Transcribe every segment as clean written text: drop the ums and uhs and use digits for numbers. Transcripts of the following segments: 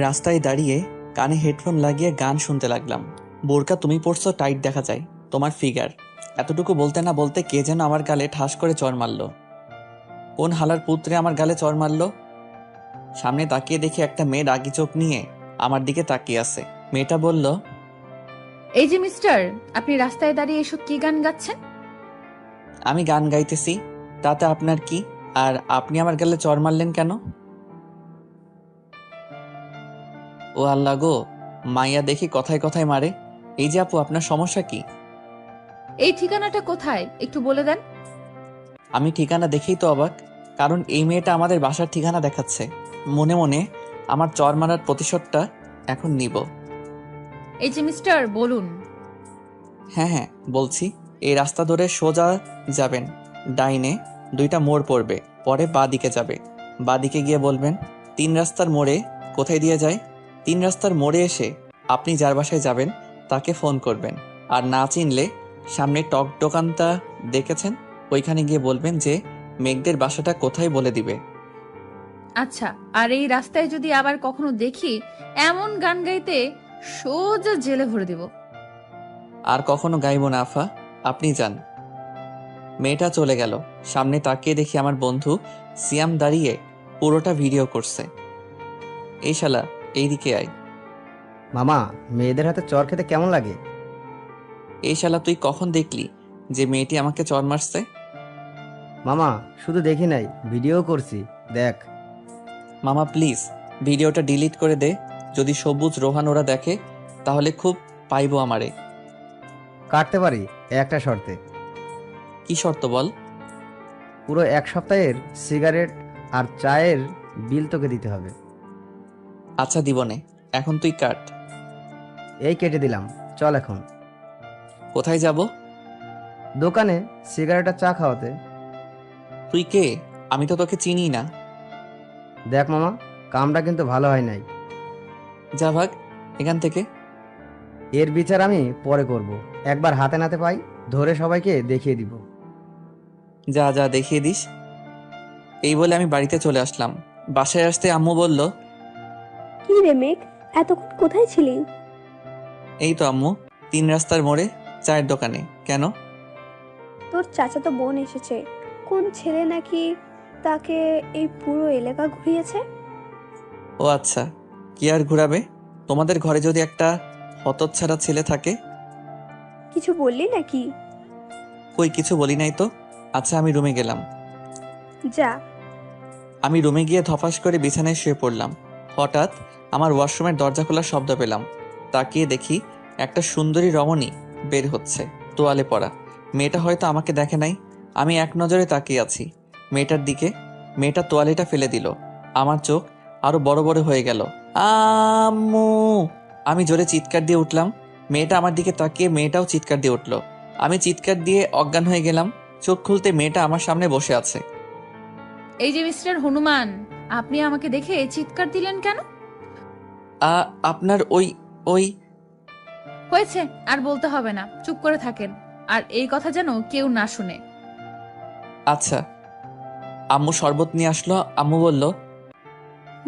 রাস্তায় দাঁড়িয়ে কানে হেডফোন লাগিয়ে গান শুনতে লাগলাম। বোরকা তুমি পড়ছো, টাইট দেখা যায় তোমার ফিগার। এতটুকু বলতে না বলতে কে যেন আমার গালে ঠাস করে চড় মারল। কোন হালার পুত্রে আমার গালে চড় মারল? সামনে তাকিয়ে দেখি একটা মেয়ে রাগি চোখ নিয়ে আমার দিকে তাকিয়ে আছে। মেয়েটা বলল, এই যে মিস্টার, আপনি রাস্তায় দাঁড়িয়ে এসব কি গান গাচ্ছেন? আমি গান গাইতেছি, তাতে আপনার কি? আর আপনি আমার গালে চড় মারলেন কেন? ও আল্লাহ গো, মাইয়া দেখি কথায় কথায় মারে। এই যে আপু, আপনার সমস্যা কি? এই ঠিকানাটা কোথায় একটু বলে দেন। আমি ঠিকানা দেখেই তো অবাক, কারণ এই মেয়েটা আমাদের বাসার ঠিকানা দেখাচ্ছে। মনে মনে আমার চড় মারার প্রতিশোধটা এখন নিব। এই যে মিস্টার, বলুন। হ্যাঁ হ্যাঁ বলছি, এই রাস্তা ধরে সোজা যাবেন, ডাইনে দুইটা মোড় পড়বে, পরে বাঁ দিকে যাবে। বাঁ দিকে গিয়ে বলবেন 3 রাস্তার মোড়ে। কোথায় দিয়ে যায়? 3 রাস্তার মোড়ে এসে আপনি যার বাসায় যাবেন তাকে ফোন করবেন। আর না চিনলে সামনে টক দোকানটা দেখেছেন, ওইখানে গিয়ে বলবেন যে মেঘদের বাসাটা কোথায় বলে দিবে। আচ্ছা, আর এই রাস্তায় যদি আবার কখনো দেখি এমন গান গাইতে, সোজা জেলে ভরে দিব। আর কখনো গাইব না আফা, আপনি যান। মেয়েটা চলে গেল। সামনে তাকিয়ে দেখি আমার বন্ধু সিয়াম দাঁড়িয়ে পুরোটা ভিডিও করছে। এই শালা, এইদিকে আয়। মামা, মেয়েদের হাতে চর খেতে কেমন লাগে? এই শালা, তুই কখন দেখলি যে মেয়েটি আমাকে চড় মারছে? মামা, শুধু দেখি নাই, ভিডিও করছি, দেখ। মামা প্লিজ ভিডিওটা ডিলিট করে দে। যদি সবুজ রোহান ওরা দেখে তাহলে খুব পাইবো আমারে। কাটতে পারি একটা শর্তে। কি শর্ত বল? পুরো 1 সপ্তাহের সিগারেট আর চায়ের বিল তোকে দিতে হবে। আচ্ছা দিবনে, এখন তুই কাট। এই কেটে দিলাম, চল এখন। কোথায় যাব? দোকানে সিগারেট আর চা খাওয়াতে। তুই কে? আমি তো তোকে চিনি না। দেখ মামা, কামটা কিন্তু ভালো হয় নাই। যা ভাগ এখান থেকে। এর বিচার আমি পরে করব। একবার হাতে নাতে পাই, ধরে সবাইকে দেখিয়ে দিব। যা যা দেখিয়ে দিস। এই বলে আমি বাড়িতে চলে আসলাম। বাসায় আসতে আম্মু বলল, কি রে মেঘ, এতক্ষণ কোথায় ছিলি? এই তো আম্মু, 3 রাস্তার মোড়ে চায়ের দোকানে। কেন? তোর চাচাতো বোন এসেছে। কোন ছেলে নাকি তাকে এই পুরো এলাকা ঘুরিয়েছে। ও আচ্ছা, কি আর ঘুরাবে? তোমাদের ঘরে যদি একটা হতচ্ছাড়া ছেলে থাকে। কিছু বললি নাকি? কই কিছু বলি নাই তো। আচ্ছা আমি রুমে গেলাম। যা। আমি রুমে গিয়ে ধপাস করে বিছানায় শুয়ে পড়লাম। হঠাৎ আমার ওয়াশরুমের দরজা খোলার শব্দ পেলাম। তাকিয়ে দেখি একটা সুন্দরী রমণী বের হচ্ছে, তোয়ালে পরা। মেয়েটা হয়তো আমাকে দেখে নাই। আমি এক নজরে তাকিয়ে আছি মেয়েটার দিকে। মেয়েটা তোয়ালেটা ফেলে দিল। আমার চোখ আরো বড় বড় হয়ে গেল। আম্মু! আমি জোরে চিৎকার দিয়ে উঠলাম। মেয়েটা আমার দিকে তাকিয়ে মেয়েটাও চিৎকার দিয়ে উঠল। আমি চিৎকার দিয়ে অজ্ঞান হয়ে গেলাম। চোখ খুলতে মেয়েটা আমার সামনে বসে আছে। এই যে মিস্টার হনুমান, আপনি আমাকে দেখে চিৎকার দিলেন কেন? আপনার ওই ওই হয়েছে, আর বলতে হবে না, চুপ করে থাকেন। আর এই কথা যেন কেউ না শুনে। আচ্ছা। আম্মু শরবত নিয়ে আসলো। আম্মু বলল,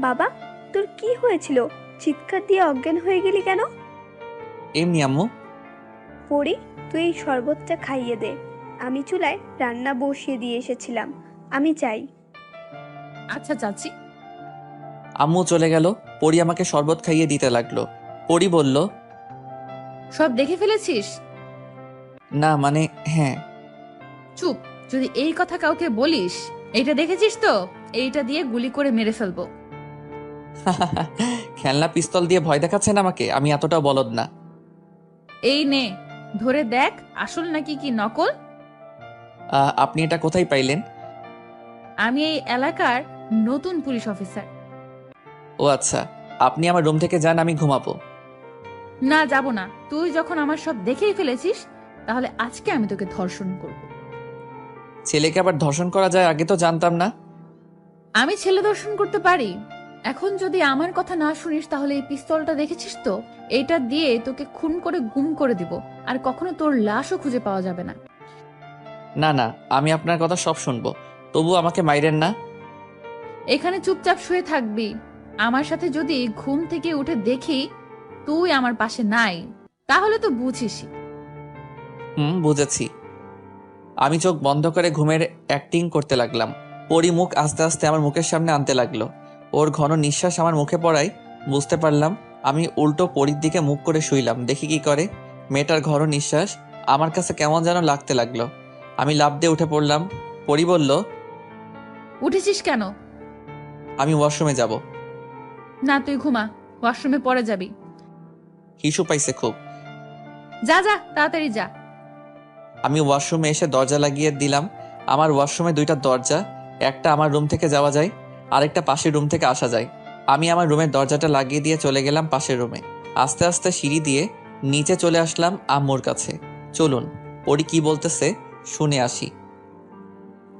বাবা, তোর কি হয়েছিল? চিৎকার দিয়ে অজ্ঞান হয়ে গেলি কেন? এমনি আম্মু। পড়ি, তুই এই শরবতটা খাইয়ে দে। আমি চুলায় রান্না বসিয়ে দিয়ে এসেছিলাম, আমি চাই। আচ্ছা চাচি। আম্মু চলে গেল। পরি আমাকে শরবত খাইয়ে দিতে লাগলো। পরি বলল, সব দেখে ফেলেছিস? না মানে হ্যাঁ। চুপ। যদি এই কথা কাউকে বলিস, এইটা দেখেছিস তো, এইটা দিয়ে গুলি করে মেরে ফেলবো। খেলনা পিস্তল দিয়ে ভয় দেখাচ্ছেন আমাকে? আমি এতটাও বলদ না। এই নে, ধরে দেখ আসল নাকি কি নকল। আপনি এটা কোথায় পাইলেন? আমি এই এলাকার নতুন পুলিশ অফিসার। ও আচ্ছা, আপনি আমার রুম থেকে যান, আমি ঘুমাবো। না, যাব না। তুই যখন আমার সব দেখেই ফেলেছিস, তাহলে আজকে আমি তোকে ধর্ষণ করব। ছেলেকে আবার ধর্ষণ করা যায়, আগে তো জানতাম না। আমি ছেলে ধর্ষণ করতে পারি। এখন যদি আমার কথা না শুনিস, তাহলে এই পিস্তলটা দেখেছিস তো, এইটা দিয়ে তোকে খুন করে গুম করে দিব। আর কখনো তোর লাশও খুঁজে পাওয়া যাবে না। না না, আমি আপনার কথা সব শুনবো, তবু আমাকে মাইরেন না। এখানে চুপচাপ শুয়ে থাকবি। আমার সাথে যদি ঘুম থেকে উঠে দেখি তুই আমার পাশে নাই, তাহলে তো বুঝিসই। বুঝেছি। আমি চোখ বন্ধ করে ঘুমের অ্যাক্টিং করতে লাগলাম। পরি মুখ আস্তে আস্তে আমার মুখের সামনে আনতে লাগলো। ওর ঘন নিঃশ্বাস আমার মুখে পড়ায় বুঝতে পারলাম। আমি উল্টো পরির দিকে মুখ করে শুইলাম। দেখি কি করে। মেয়েটার ঘন নিঃশ্বাস আমার কাছে কেমন যেন লাগতে লাগলো। আমি লাফ দিয়ে উঠে পড়লাম। পরি বলল, উঠেছিস কেন? আমি ওয়াশরুমে যাব। না, তুই ঘুমা, ওয়াশরুমে পরে যাবি। হিসু পাইছে খুব। যা যা, তাড়াতাড়ি যা। আমি ওয়াশরুমে এসে দরজা লাগিয়ে দিলাম। আমার ওয়াশরুমে দুইটা দরজা, একটা আমার রুম থেকে যাওয়া যায়, আরেকটা পাশের রুম থেকে আসা যায়। আমি আমার রুমের দরজাটা লাগিয়ে দিয়ে চলে গেলাম পাশের রুমে। আস্তে আস্তে সিঁড়ি দিয়ে নিচে চলে আসলাম আম্মুর কাছে। চলুন পরি কি বলতেছে শুনে আসি।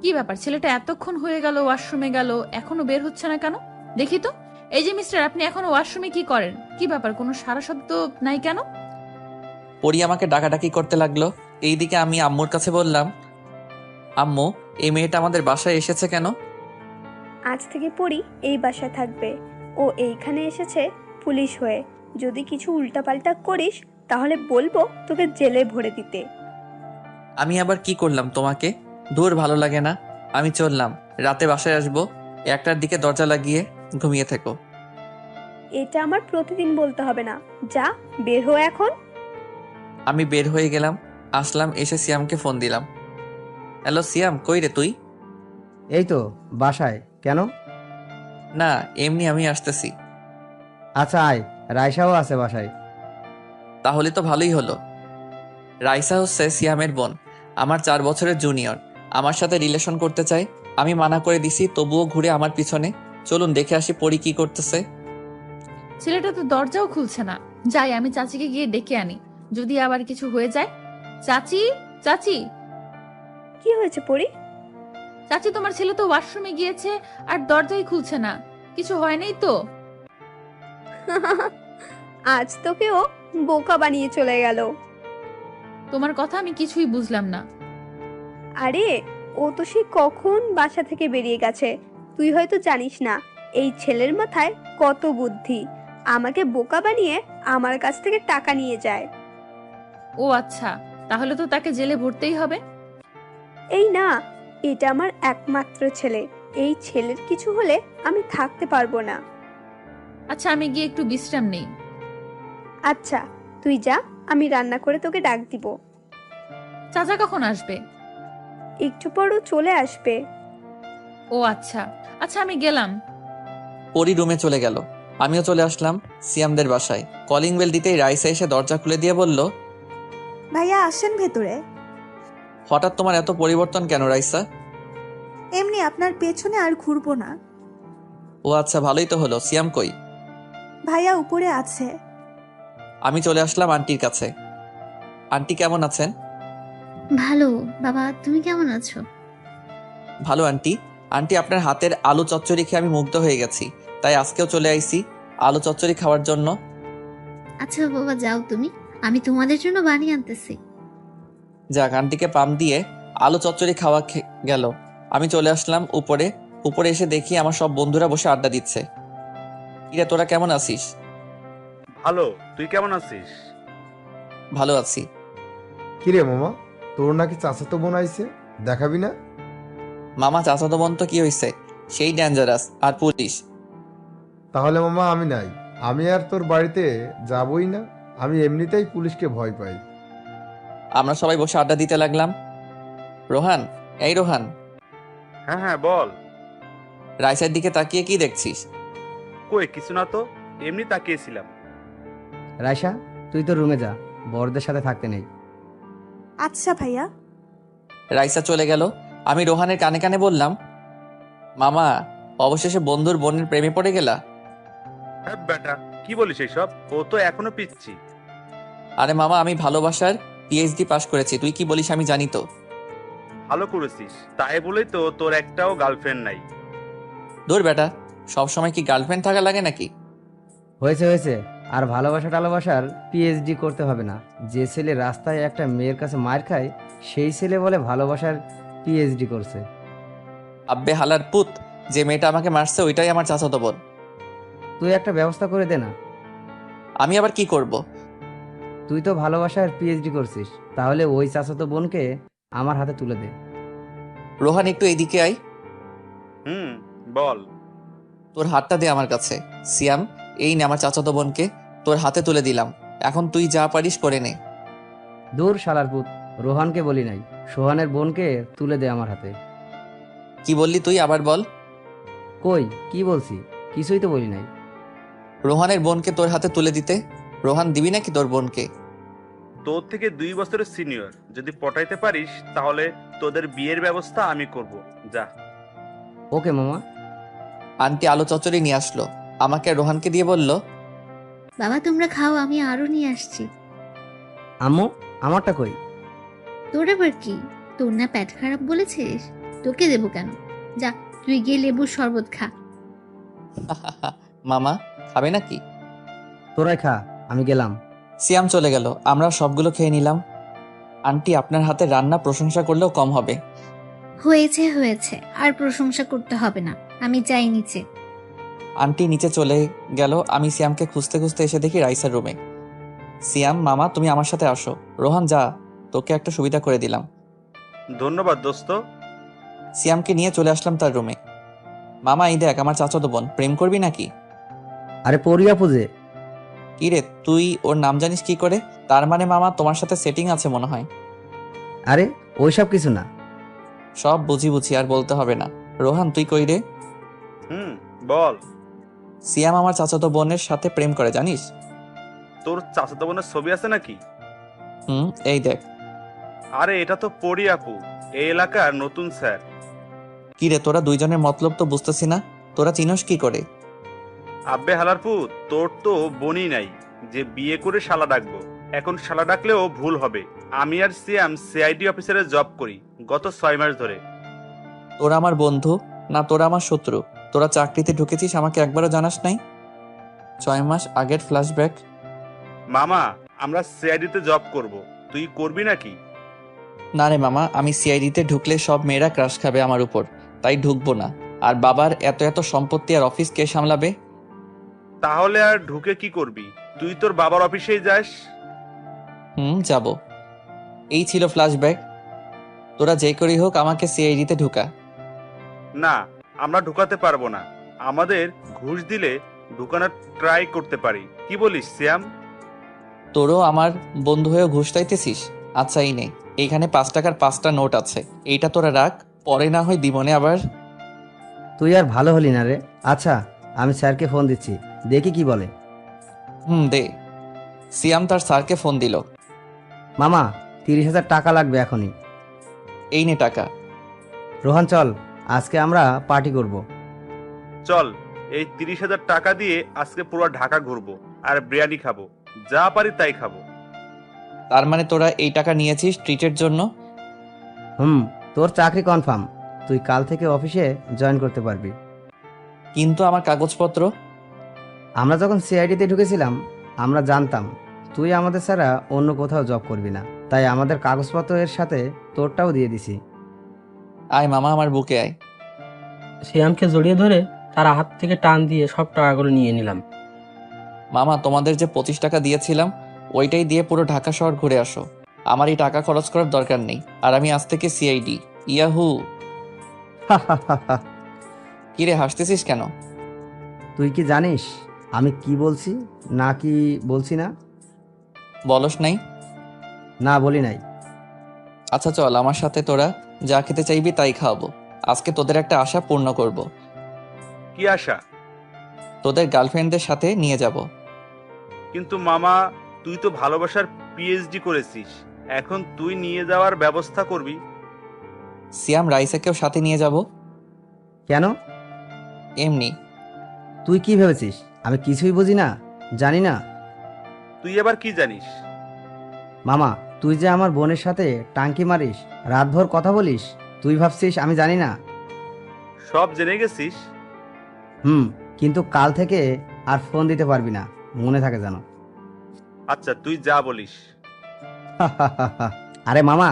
কি ব্যাপার, ছেলেটা এতক্ষণ হয়ে গেল ওয়াশরুমে গেল, এখনো বের হচ্ছে না কেন? দেখি তো। এই যে মিস্টার, আপনি এখনো ওয়াশরুমে কি করেন? কি ব্যাপার, কোনো সারা শব্দ নাই কেন? পরি আমাকে ডাকাডাকি করতে লাগলো। এইদিকে আমি আম্মুর কাছে বললাম, আম্মু, এই মেয়েটা আমাদের বাসায় এসেছে কেন? আজ থেকে পড়ি এই বাসায় থাকবে। ও এইখানে এসেছে পুলিশ হয়ে। যদি কিছু উল্টাপাল্টা করিস তাহলে বলবো তোকে জেলে ভরে দিতে। আমি আবার কি করলাম তোমাকে? দূর, ভালো লাগে না। আমি চললাম। রাতে বাসায় আসবো। 1টার দিকে দরজা লাগিয়ে ঘুমিয়ে থেকো। এটা আমার প্রতিদিন বলতে হবে না। যা, বের হো এখন। আমি বের হয়ে গেলাম। আসলাম, এসে সিয়ামকে ফোন দিলাম। হ্যালো সিয়াম, কই রে তুই? এই তো বাসায়। কেন? না এমনি, আমি আসতেছি। আচ্ছা আয়, রাইসাও আছে বাসায়। তাহলে তো ভালোই হলো। রাইসা হচ্ছে সিয়ামের বোন, আমার 4 বছরের জুনিয়র। আমার সাথে রিলেশন করতে চায়। আমি মানা করে দিছি, তবুও ঘুরে আমার পিছনে। চলুন দেখে আসি পরি কি করতেছে। ছেলেটা তো দরজাও খুলছে না। যাই, আমি চাচিকে গিয়ে ডেকে আনি, যদি আবার কিছু হয়ে যায়। চাচি, চাচি, কি হয়েছে পড়ি? চাচি, তোমার ছেলে তো ওয়াশরুমে গিয়েছে আর দরজাই খুলছে না। কিছু হয় নাই তো? আজ তোকে ও বোকা বানিয়ে চলে গেল। তোমার কথা আমি কিছুই বুঝলাম না। আরে, ও তো সে কখন বাসা থেকে বেরিয়ে গেছে। তুই হয়তো জানিস না এই ছেলের মাথায় কত বুদ্ধি। আমাকে বোকা বানিয়ে আমার কাছ থেকে টাকা নিয়ে যায়। ও আচ্ছা, তাহলে তো তাকে জেলে ভরতেই হবে। এই না, এটা আমার একমাত্র ছেলে। এই ছেলের কিছু হলে আমি থাকতে পারবো না। আচ্ছা, আমি গিয়ে একটু বিশ্রাম নেই। আচ্ছা, তুই যা, আমি রান্না করে তোকে ডাক দিব। চাচা কখন আসবে? একটু পর ও চলে আসবে। ও আচ্ছা, আচ্ছা আমি গেলাম। পরি রুমে চলে গেল। আমিও চলে আসলাম সিয়ামদের বাসায়। কলিং বেল দিতেই রাইসা এসে দরজা খুলে দিয়ে বলল, ভাইয়া আসেন ভেতরে। হঠাৎ তোমার এত পরিবর্তন কেন রাইসা? এমনি আপনার পেছনে আর ঘুরবো না। ও আচ্ছা, ভালোই তো হলো। সিয়াম কই? ভাইয়া উপরে আছে। আমি চলে আসলাম আন্টির কাছে। আন্টি কেমন আছেন? ভালো। বাবা, তুমি কেমন আছো? ভালো আন্টি। আন্টি, আপনার হাতের আলু চচ্চড়ি খেয়ে আমি মুগ্ধ হয়ে গেছি, তাই আজকেও চলে আইছি আলু চচ্চড়ি খাওয়ার জন্য। আচ্ছা বাবা, যাও তুমি, আমি তোমাদের জন্য বানিয়ে আনতেছি। যাক, আন্টিকে পাম দিয়ে আলু চচ্চড়ি খাওয়া গেল। আমি চলে আসলাম উপরে। উপরে এসে দেখি আমার সব বন্ধুরা বসে আড্ডা দিচ্ছে। কিরে, তোরা কেমন আছিস? ভালো, তুই কেমন আছিস? ভালো আছি। কিরে মামা, তোর নাকি চাচাতো বোন আইছে, দেখাবি না? মামা, চাচাতো বোন তো কি হয়েছে, সেই ডেঞ্জারাস আর পুলিশ। তাহলে মামা আমি নাই, আমি আর তোর বাড়িতে যাবই না। আমি এমনিতেই পুলিশকে ভয় পাই। আমরা সবাই বসে আড্ডা দিতে লাগলাম। রোহান, এই রোহান, হ্যাঁ হ্যাঁ বল। রাইসার দিকে তাকিয়ে কি দেখছিস? কই কিছু না তো, এমনি তাকিয়েছিলাম। রাইসা, তুই তো রুমে যা, বড়দের সাথে থাকতে নেই। আচ্ছা ভাইয়া। রাইসা চলে গেল। আমি রোহানের কানে কানে বললাম, মামা, অবশেষে বন্ধুর বোনের প্রেমে পড়ে গেলা? হ্যাঁ বেটা, কি বলিস এইসব? ও তো এখনো পিচ্ছি। আরে মামা, আমি ভালোবাসার পিএইচডি পাশ করেছি, তুই কি বলিস আমি জানি তো। ভালো করেছিস, তাই বলেই তো তোর একটাও গার্লফ্রেন্ড নাই। দূর বেটা, সবসময় কি গার্লফ্রেন্ড থাকা লাগে নাকি? হয়েছে হয়েছে, আর ভালোবাসা টালোবাসার পিএইচডি করতে হবে না। যে ছেলে রাস্তায় একটা মেয়ের কাছে মার খায়, সেই ছেলে বলে ভালোবাসার পিএইচডি করছে। আব্বে হালার পুত, যে মেয়েটা আমাকে মারছে ওইটাই আমার চাচাতো বোন। তুই একটা ব্যবস্থা করে দে না। আমি আবার কি করব? তুই তো ভালোবাসার পিএইচডি করছিস, তাহলে ওই চাচাতো বোনকে আমার হাতে তুলে দে। রোহান একটু এইদিকে আয়। হুম, বল। তোর হাতটা দে আমার কাছে। সিয়াম, এই নে আমার চাচাতো বোনকে তোর হাতে তুলে দিলাম। এখন তুই যা পারিস করে নে। দূর শালার পুত, রোহানকে বলি নাই, সোহানের বোনকে তুলে দে আমার হাতে। কি বললি তুই? আবার বল। কই কি বলছি? কিছুই তো বলি নাই। রোহানের বোনকে তোর হাতে তুলে দিতে। রোহান, দিবি নাকি তোর বোনকে? তোর থেকে 2 বছরের সিনিয়র, যদি পটাইতে পারিস তাহলে তোদের বিয়ের ব্যবস্থা আমি করব। যা। ওকে মামা। আন্টি আলু চচ্চড়ি নিয়ে আসলো, আমাকে আর রোহানকে দিয়ে বলল, বাবা তোমরা খাও, আমি আরো নিয়ে আসছি। আম্মু, আমারটা কই? তোর আবার কি? তোর না পেট খারাপ বলেছিস? তোকে দেবো কেন? যা, তুই গিয়ে লেবুর শরবত খা। মামা খাবে নাকি? তোরাই খা, আমি গেলাম। সিয়াম চলে গেল, আমরা সবগুলো খেয়ে নিলাম। আন্টি, আপনার হাতে রান্না প্রশংসা করলেও কম হবে। হয়েছে হয়েছে, আর প্রশংসা করতে হবে না, আমি যাই নিচে। আন্টি নিচে চলে গেল। আমি সিয়ামকে খুঁজতে খুঁজতে এসে দেখি রাইসার রুমে। সিয়াম, মামা তুমি আমার সাথে আসো। রোহান যা, তোকে একটা সুবিধা করে দিলাম। ধন্যবাদ দোস্ত। সিয়ামকে নিয়ে চলে আসলাম তার রুমে। মামা এই দেখ আমার চাচাতো বোন, প্রেম করবি নাকি? আরে পরিয়া পুজে। কি রে, তুই ওর নাম জানিস কি করে? তার মানে মামা তোমার সাথে সেটিং আছে মনে হয়। আরে ওইসব কিছু না। সব বুঝি বুঝি, আর বলতে হবে না। রোহান তুই কই রে? হুম, বল। সিয়াম আমার চাচাতো বোনের সাথে প্রেম করে জানিস? তোর চাচাতো বোনের ছবি আছে নাকি? এই দেখ। আরে এটা তো পরি আপু, এই এলাকার নতুন স্যার। কি রে, তোরা দুইজনের মতলব তো বুঝতেছি না। তোরা চিনস কি করে? আব্বে হালারপু, তোর তো বোনই নাই যে বিয়ে করে শালা ডাকবো। এখন শালা ডাকলেও ভুল হবে। আমি আর সিয়াম সিআইডি অফিসারে জব করি গত 6 মাস ধরে। তোরা আমার বন্ধু না তোরা আমার শত্রু? তোরা চাকরিতে ঢুকেছিস আমাকে একবারও জানাস নাই? 6 মাস আগের ফ্ল্যাশব্যাক। মামা, আমরা সিআইডিতে জব করব, তুই করবি নাকি? না রে মামা, আমি সিআইডিতে ঢুকলে সব মেয়েরা ক্রাশ খাবে আমার উপর, তাই ঢুকবো না। আর বাবার এত এত সম্পত্তি আর অফিস কে সামলাবে? তাহলে আর ঢুকে কি করবি? তুই তোর বাবার অফিসেই যাস। যাব। এই ছিল ফ্ল্যাশব্যাক। তোরা যে করেই হোক আমাকে সিআইডিতে ঢুকা। না, আমরা ঢুকাতে পারবো না। আমাদের ঘুষ দিলে ঢুকানোর ট্রাই করতে পারি। কি বলিস সিয়াম? তোরও আমার বন্ধু হয়েও ঘুষ চাইতেছিস? আচ্ছা এই নে, এইখানে 5 টাকার 5টা নোট আছে, এইটা তোরা রাখ, পরে না হয় দিবনে আবার। তুই আর ভালো হলি না রে। আচ্ছা, আমি স্যারকে ফোন দিচ্ছি, দেখি কি বলে। দে। সিয়াম তার স্যারকে ফোন দিল। মামা, 30,000 টাকা লাগবে এখনই। এই নে টাকা। রোহান চল, আজকে আমরা পার্টি করব। চল, এই 30,000 টাকা দিয়ে আজকে পুরো ঢাকা ঘুরবো আর বিরিয়ানি খাবো, যা পারি তাই খাবো। তার মানে তোরা এই টাকা নিয়েছিস ট্রিটের জন্য? তোর চাকরি কনফার্ম, তুই কাল থেকে অফিসে জয়েন করতে পারবি। কিন্তু আমার কাগজপত্র? আমরা যখন সিআইডিতে ঢুকেছিলাম আমরা জানতাম তুই আমাদের ছাড়া অন্য কোথাও জব করবি না, তাই আমাদের কাগজপত্রের সাথে তোরটাও দিয়ে দিছি। আয় মামা, আমার বুকে আয়। সিয়ামকে জড়িয়ে ধরে তার হাত থেকে টান দিয়ে সব টাকাগুলো নিয়ে নিলাম। মামা, তোমাদের যে 25 টাকা দিয়েছিলাম ওইটাই দিয়ে পুরো ঢাকা শহর ঘুরে আসো। আমার এই টাকা খরচ করার দরকার নেই। আর আমি আজ থেকে সিআইডি। ইয়াহু। কিরে হাসতেছিস কেন? তুই কি জানিস আমি কি বলছি না কি বলছি না? বলস নাই? না বলি নাই। আচ্ছা চল আমার সাথে, তোরা যা খেতে চাইবি তাই খাওয়াবো। আজকে তোদের একটা আশা পূর্ণ করব। কি আশা? তোদের গার্লফ্রেন্ডদের সাথে নিয়ে যাব। কিন্তু মামা, তুই তো ভালোবাসার পিএইচডি করেছিস, এখন তুই নিয়ে যাওয়ার ব্যবস্থা করবি? সিয়াম, রাইসাকেও সাথে নিয়ে যাব। কেন? এমনি। তুই কি ভেবেছিস আমি কিছুই বুঝি না, জানি না? তুই আবার কি জানিস? মামা, তুই যে আমার বোনের সাথে টাঙ্কি মারিস, রাতভর কথা বলিস, তুই ভাবছিস আমি জানি না? সব জেনে গেছিস? কিন্তু কাল থেকে আর ফোন দিতে পারবি না, মনে থাকে জানো। আচ্ছা তুই যা বলিস। আরে মামা,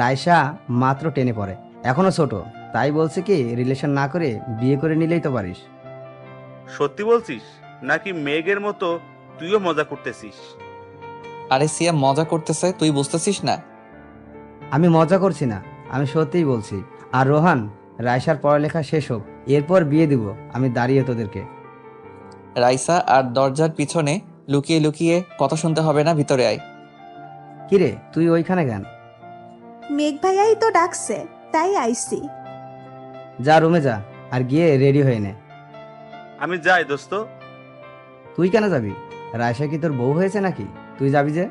রাইসা মাত্র 10-এ পড়ে, এখনো ছোট, তাই বলছে কি রিলেশন না করে বিয়ে করে নিলেই তো পারিস। সত্যি বলছিস? নাকি মেঘের মতো তুইও মজা করতেছিস? আরে সিয়াম মজা করতেছে, তুই বুঝতেছিস না? আমি মজা করছি না, আমি সত্যিই বলছি। আর রোহান, রাইসার পড়ালেখা শেষ হোক, এরপর বিয়ে দিব আমি দাঁড়িয়ে তোদেরকে। রাইসা আর দরজার পিছনে লুকিয়ে লুকিয়ে কথা শুনতে হবে না, ভিতরে আয়। কিরে তুই ওইখানে কেন? মেঘ ভাইয়াই তো ডাকছে, তাই আইছি। যা রুমে যা, আর গিয়ে রেডি হয়ে নে। আমি যাই দোস্ত। তুই কেন যাবি? রাইসা কি তোর বউ হয়েছে নাকি তুই যাবি যে?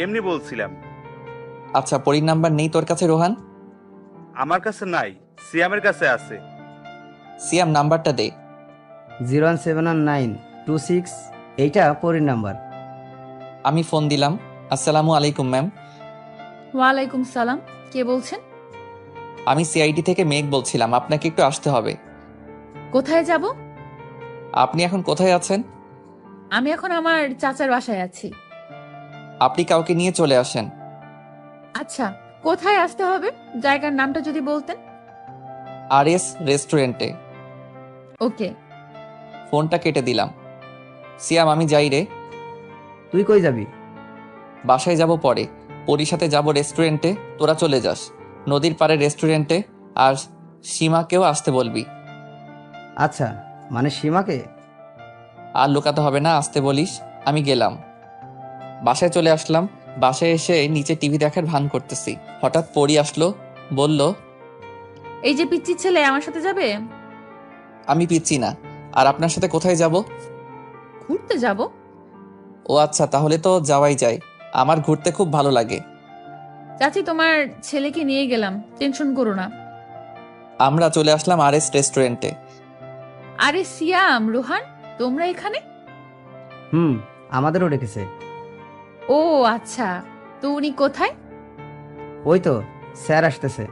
এমনি বলছিলাম। আচ্ছা, পরীর নাম্বার নেই তোর কাছে রোহান? আমার কাছে নাই, সিয়ামের কাছে আছে। সিয়াম নাম্বারটা দে। 0171926, এইটা পরির নাম্বার। আমি ফোন দিলাম। আসসালামু আলাইকুম ম্যাম। ওয়ালাইকুম সালাম, কে বলছেন? আমি সিআইডি থেকে মেঘ বলছিলাম, আপনাকে একটু আসতে হবে। কোথায় যাব? আপনি এখন কোথায় আছেন? আমি এখন আমার চাচার বাসায় আছি। আপনি কাউকে নিয়ে চলে আসেন। আচ্ছা, কোথায় আসতে হবে? জায়গার নামটা যদি বলতেন। RS রেস্টুরেন্টে। ওকে। ফোনটা কেটে দিলাম। সিয়াম আমি যাই রে। তুই কই যাবি? বাসায় যাব পরে, পরীর সাথে যাব রেস্টুরেন্টে, তোরা চলে যাস নদীর পাড়ে রেস্টুরেন্টে। আর সীমাকেও আসতে বলবি। আচ্ছা, মানে সীমাকে? আর লুকাতে হবে না, আসতে বলিস। আমি গেলাম। বাসায় চলে আসলাম। বাসায় এসে নিচে টিভি দেখার ভান করতেছি, হঠাৎ পরী আসলো, বলল এই যে পিচ্চি ছেলে আমার সাথে যাবে? আমি পিচ্ছি না। আর আপনার সাথে কোথায় যাব? ঘুরতে যাব। ও আচ্ছা, তাহলে তো যাওয়াই যায়। আমার ঘুরতে খুব ভালো লাগে। চাচি, তোমার ছেলেকে নিয়ে গেলাম, টেনশন করো না। আমরা চলে আসলাম RS রেস্টুরেন্টে। আরে সিয়াম, রোহান, তোমরা এখানে? আমাদেরও রেখেছে। ও আচ্ছা, তো উনি কোথায়? ওই তো স্যার আসতেছে।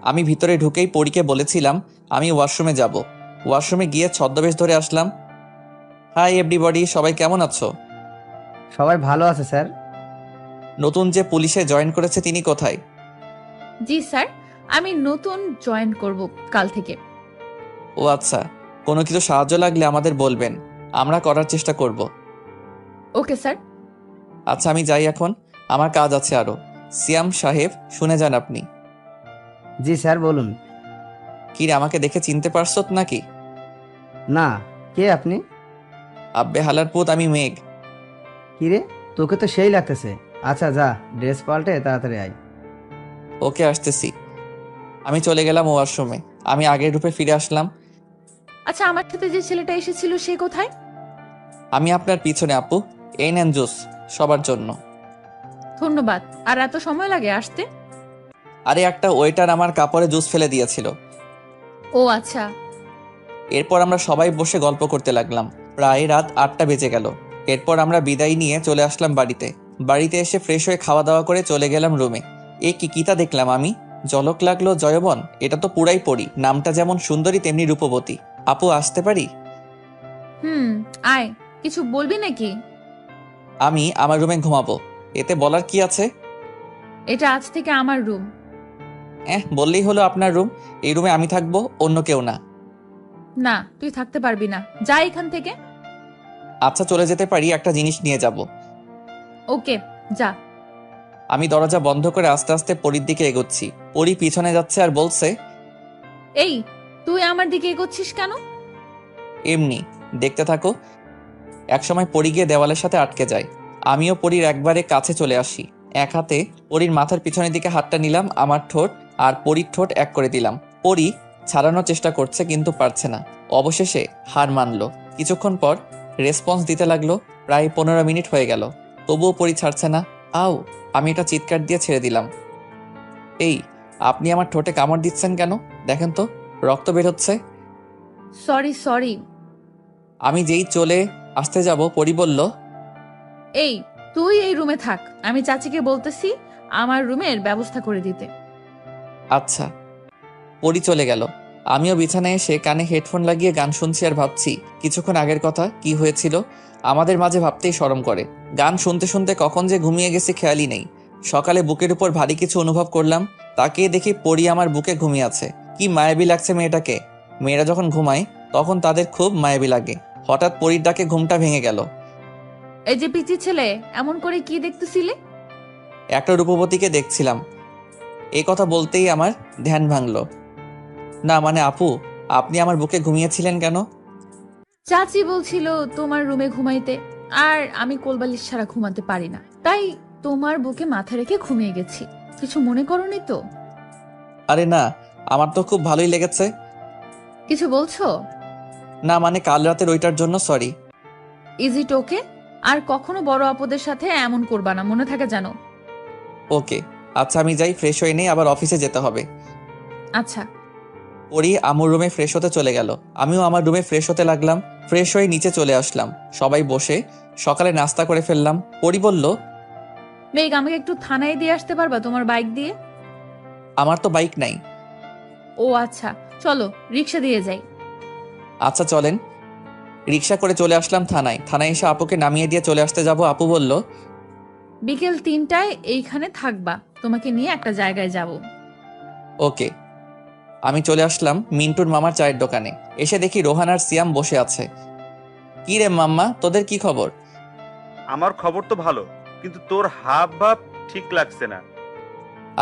আমি ভিতরে ঢুকেই পরীকে বলেছিলাম আমি ওয়াশরুমে যাব। ওয়াশরুমে গিয়ে ছদ্মবেশ ধরে আসলাম। হাই এভরিবডি, সবাই কেমন আছো? সবাই ভালো আছে স্যার। নতুন যে পুলিশে জয়েন করেছে তিনি কোথায়? জি স্যার, আমি নতুন জয়েন করব কাল থেকে। ও আচ্ছা, কোনো কিছু সাহায্য লাগলে আমাদের বলবেন, আমরা করার চেষ্টা করব। Okay sir. আচ্ছা আমি যাই এখন, আমার কাজ আছে আরো। সিয়াম সাহেব শুনে যান আপনি। জি স্যার বলুন। কি রে, আমাকে দেখে চিনতে পারছত নাকি? না, কে আপনি? আব্বে হালার পুত, আমি মেঘ। কিরে, তোকে তো সেই লাগতেছে। আচ্ছা যা, ড্রেস পাল্টে তাড়াতাড়ি আয়। ওকে আসতেছি। আমি চলে গেলাম ওয়াশরুমে। আমি আগের রূপে ফিরে আসলাম। আচ্ছা, আমার সাথে যে ছেলেটা এসেছিল সে কোথায়? আমি আপনার পিছনে আপু। এই নেন জুস, সবার জন্য। ধন্যবাদ। আর এত সময় লাগে আসতে? আরে একটা ওয়েটার আমার কাপড়ে জুস ফেলে দিয়েছিল। ও আচ্ছা। এরপর আমরা সবাই বসে গল্প করতে লাগলাম। প্রায় রাত 8টা বেজে গেল। এরপর আমরা বিদায় নিয়ে চলে আসলাম বাড়িতে। বাড়িতে এসে ফ্রেশ হয়ে খাওয়া দাওয়া করে চলে গেলাম রুমে। এ কি কিতা দেখলাম আমি, ঝলক লাগলো জয়বন। এটা তো পুরাই পড়ি, নামটা যেমন সুন্দরী তেমনি রূপবতী। আপু আসতে পারি? আয়, কিছু বলবি নাকি? আমি আমার রুমে ঘুমাবো, এতে বলার কি আছে? এটা আজ থেকে আমার রুম। বললেই হলো আপনার রুম। এই রুমে আমি থাকবো, অন্য কেউ না। না, তুই থাকতে পারবি না, যা এখান থেকে। আচ্ছা চলে যেতে পারি, একটা জিনিস নিয়ে যাব। ওকে, যা। আমি দরজা বন্ধ করে আস্তে আস্তে পরীর দিকে এগোচ্ছি। পরী পিছনে যাচ্ছে আর বলছে, এই, তুই আমার দিকে এগোচ্ছিস কেন? এমনি দেখতে থাকো। একসময় পরী গিয়ে দেওয়ালের সাথে আটকে যায়। আমিও পরীর একবারে কাছে চলে আসি। এক হাতে পরীর মাথার পিছনের দিকে হাতটা নিলাম, আমার ঠোঁট আর পরীর ঠোঁট এক করে দিলাম। পরী ছাড়ানোর চেষ্টা করছে কিন্তু পারছে না। অবশেষে হার মানলো। কিছুক্ষণ পর রেসপন্স দিতে লাগলো। প্রায় 15 মিনিট হয়ে গেল, তবুও পরী ছাড়ছে না। আও, আমি এটা চিৎকার দিয়ে ছেড়ে দিলাম। এই, আপনি আমার ঠোঁটে কামড় দিচ্ছেন কেন? দেখেন তো, রক্ত বের হচ্ছে। সরি। আমি যেই চলে আসতে যাব, পরী বলল, এই, তুই এই রুমে থাক, আমি চাচিকে বলতেছি আমার রুমের ব্যবস্থা করে দিতে। আচ্ছা। পরী চলে গেল। আমিও বিছানায় এসে কানে হেডফোন লাগিয়ে গান শুনছি আর ভাবছি কিছুক্ষণ আগের কথা, কি হয়েছিল আমাদের মাঝে, ভাবতেই শরম করে। গান শুনতে শুনতে কখন যে ঘুমিয়ে গেছি খেয়ালই নেই। সকালে বুকের উপর ভারী কিছু অনুভব করলাম, তাকিয়ে দেখি পরী আমার বুকে ঘুমিয়ে আছে। কি মায়াবী লাগছে মেয়েটাকে। মেয়েরা যখন ঘুমায় তখন তাদের খুব মায়াবী লাগে। হঠাৎ পরীর ডাকে ঘুমটা ভেঙে গেল। এই যে পিচি ছেলে, এমন করে কি দেখতেছিলে? একটা রূপবতীকে দেখছিলাম। এই কথা বলতেই আমার ধ্যান ভাঙল। না মানে আপু, আপনি আমার বুকে ঘুমিয়েছিলেন কেন? চাচি বলছিল তোমার রুমে ঘুমাইতে, আর আমি কোলবালিশ ছাড়া ঘুমাতে পারি না, তাই তোমার বুকে মাথা রেখে ঘুমিয়ে গেছি। কিছু মনে করোনি তো? আরে না, আমার তো খুব ভালোই লেগেছে। কিছু বলছো? না মানে কাল রাতের ওইটার জন্য সরি। ইজ ইট ওকে? আর কখনো বড় আপদের সাথে এমন করবা না, মনে থাকে জানো। ওকে, আচ্ছা আমি যাই, ফ্রেশ হয়ে নেই, আবার অফিসে যেতে হবে। আচ্ছা। পরি আমার রুমে ফ্রেশ হতে চলে গেল। আমিও আমার রুমে ফ্রেশ হতে লাগলাম। ফ্রেশ হয়ে নিচে চলে আসলাম। সবাই বসে সকালে নাস্তা করে ফেললাম। পরি বলল, মেঘ, আমাকে একটু থানায় দিয়ে আসতে পারবা তোমার বাইক দিয়ে? আমার তো বাইক নাই। ও আচ্ছা, চলো রিক্সা দিয়ে যাই। আচ্ছা চলেন। রিক্সা করে চলে আসলাম থানায়। থানায় এসে আপুকে নামিয়ে দিয়ে চলে আসতে যাব। আপু বলল, বিকেল 3টায় এইখানে থাকবা, তোমাকে নিয়ে একটা জায়গায় যাব। ওকে। আমি চলে আসলাম মিন্টুর মামার চায়ের দোকানে। এসে দেখি রোহান আর সিয়াম বসে আছে। কি রে মাম্মা, তোদের কি খবর? আমার খবর তো ভালো, কিন্তু তোর হাব ভাব ঠিক লাগছে না।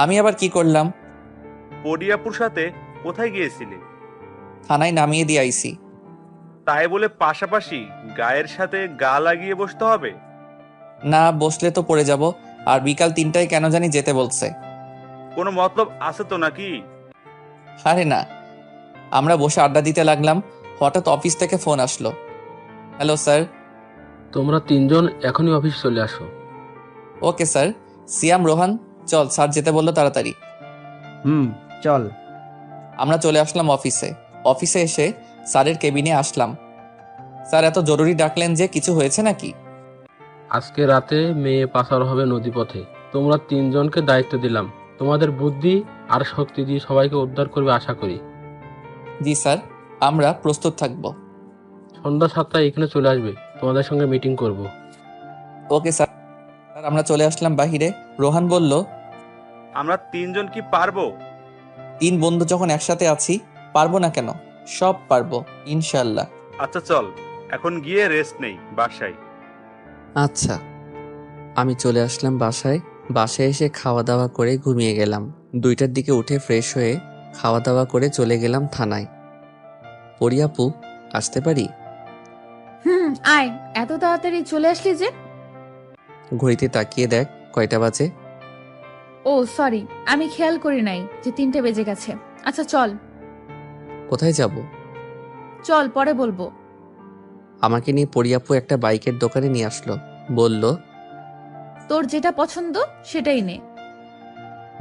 আমি আবার কি করলাম? পরিয়াপুর সাথে কোথায় গিয়েছিলি? থানায় নামিয়ে দিয়ে আইছি। তাই বলে পাশাপাশি গায়ের সাথে গা লাগিয়ে বসতে হবে? না বসলে তো পড়ে যাব। আর বিকাল 3টায় কেন জানি যেতে বলছে। কোনো মতলব আছে তো নাকি? আরে না, আমরা বসে আড্ডা দিতে লাগলাম। হঠাৎ অফিস থেকে ফোন আসলো। Hello sir. তোমরা তিনজন এখনই অফিস চলে আসো। Okay sir. সিয়াম, রোহান, চল, স্যার যেতে বললো, তাড়াতাড়ি। চল। আমরা চলে আসলাম অফিসে। অফিসে এসে স্যারের কেবিনে আসলাম। স্যার এত জরুরি ডাকলেন যে, কিছু হয়েছে নাকি? আজকে রাতে মেয়ে পাচার হবে নদীপথে। তোমরা তিনজনকে দায়িত্ব দিলাম। তোমাদের বুদ্ধি আর শক্তি দিয়ে সবাইকে উদ্ধার করবে আশা করি। জি স্যার, আমরা প্রস্তুত থাকব। সন্ধ্যা 7টায় এখানে চলে আসবে, তোমাদের সঙ্গে মিটিং করব। Okay sir. স্যার আমরা চলে আসলাম বাহিরে। রোহান বলল, আমরা তিনজন কি পারবো? 3 বন্ধু যখন একসাথে আছি, পারবো না কেন? সব পারবো ইনশাল্লাহ। আচ্ছা চল, এখন গিয়ে রেস্ট নেই বাসায়। আচ্ছা। আমি চলে আসলাম বাসায়। বাসায় এসে খাওয়া দাওয়া করে ঘুমিয়ে গেলাম। 2টার দিকে উঠে ফ্রেশ হয়ে খাওয়া দাওয়া করে চলে গেলাম থানায়। পরিয়াপু, আসতে পারি? আয়, এত তাড়াতাড়ি চলে আসলি যে? ঘড়িতে তাকিয়ে দেখ কয়টা বাজে। ও সরি, আমি খেয়াল করি নাই যে 3টে বেজে গেছে। আচ্ছা চল। কোথায় যাব? চল, পরে বলবো। আমাকে নিয়ে পরিয়াপু একটা বাইকের দোকানে নিয়ে আসলো। বলল, তোর যেটা পছন্দ সেটাই নে।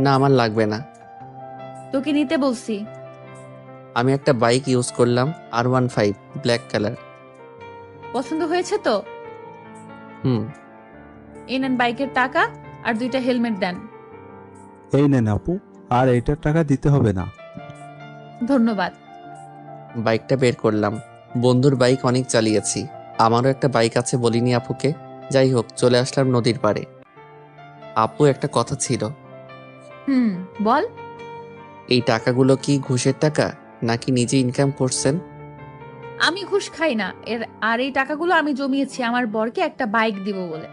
না আমার লাগবে না। তোকে নিতে বলছি। আমি একটা বাইক ইউজ করলাম, R15 ব্ল্যাক কালার। পছন্দ হয়েছে তো? হুম। এই নেন বাইকের টাকা আর 2টা হেলমেট দেন। এই নেন আপু, আর এইটার টাকা দিতে হবে না। ধন্যবাদ। বাইকটা বের করলাম। বন্ধুর বাইক অনেক চালিয়েছি, আমারও একটা বাইক আছে বলিনি আপুকে। যাই হোক, চলে আসলাম নদীর পাড়ে। আপু, একটা কথা ছিল। বল। এই টাকাগুলো কি ঘুষের টাকা নাকি নিজে ইনকাম করছেন? আমি ঘুষ খাই না আর এই টাকাগুলো আমি জমিয়েছি আমার বরকে একটা বাইক দিব বলে।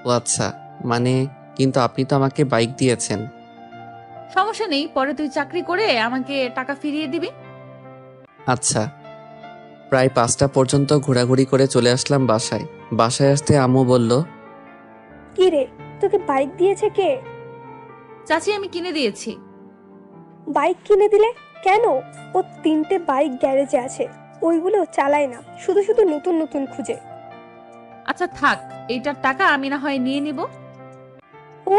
ও আচ্ছা, মানে কিন্তু আপনি তো আমাকে বাইক দিয়েছেন। সমস্যা নেই, পরে তুই চাকরি করে আমাকে টাকা ফিরিয়ে দিবি। আচ্ছা। প্রায় 5টা পর্যন্ত ঘোরাঘুরি করে চলে আসলাম বাসায়। বাসায় আসতে আম্মু বলল, কি রে, তোকে বাইক দিয়েছে কে? চাচি, আমি কিনে দিয়েছি। বাইক কিনে দিলে কেন? ও 3টে বাইক গ্যারেজে আছে, ওইগুলো চালায় না, শুধু শুধু নতুন নতুন খুঁজে। আচ্ছা থাক, এইটার টাকা আমি না হয় নিয়ে নিব। ও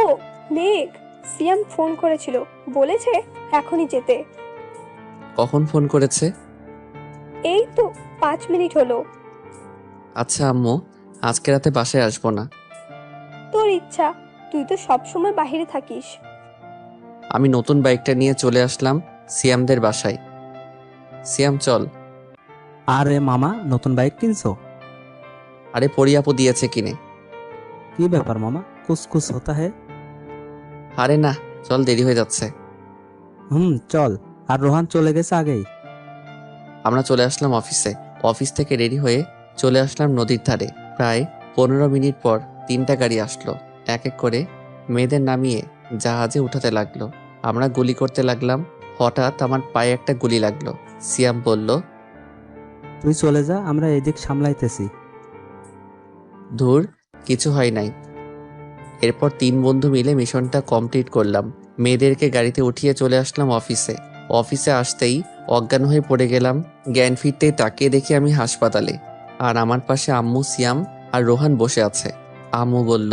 মেঘ, সিয়াম ফোন করেছিল, বলেছে এখনই যেতে। কখন ফোন করেছে? এই তো 5 মিনিট হলো। আচ্ছা আম্মু, আজকে রাতে বাসায় আসবো না। তোর ইচ্ছা, তুই তো সব সময় বাইরে থাকিস। আমি নতুন বাইকটা নিয়ে চলে আসলাম সিয়ামদের বাসায়। সিয়াম চল। আরে মামা, নতুন বাইক কিনছো? আরে পরিয়াপু দিয়েছে কিনে। কি ব্যাপার মামা, কুছ কুছ হতা হে? আরে না, চল, দেরি হয়ে যাচ্ছে। চল। আর রোহান চলে গেছে আগেই। আমরা চলে আসলাম অফিসে। অফিস থেকে রেডি হয়ে চলে আসলাম নদীর ধারে। প্রায় 15 মিনিট পর 3টা গাড়ি আসলো। এক এক করে মেয়েদের নামিয়ে জাহাজে উঠাতে লাগলো। আমরা গুলি করতে লাগলাম। হঠাৎ আমার পায়ে একটা গুলি লাগলো। সিয়াম বলল, তুই চলে যা, আমরা এদিক সামলাইতেছি। ধুর, কিছু হয় নাই। এরপর 3 বন্ধু মিলে মিশনটা কমপ্লিট করলাম। মেয়েদেরকে গাড়িতে উঠিয়ে চলে আসলাম অফিসে। অফিসে আসতেই অজ্ঞান হয়ে পড়ে গেলাম। জ্ঞান ফিরতেই তাকিয়ে দেখি আমি হাসপাতালে, আর আমার পাশে আম্মু, সিয়াম আর রোহান বসে আছে। আম্মু বলল,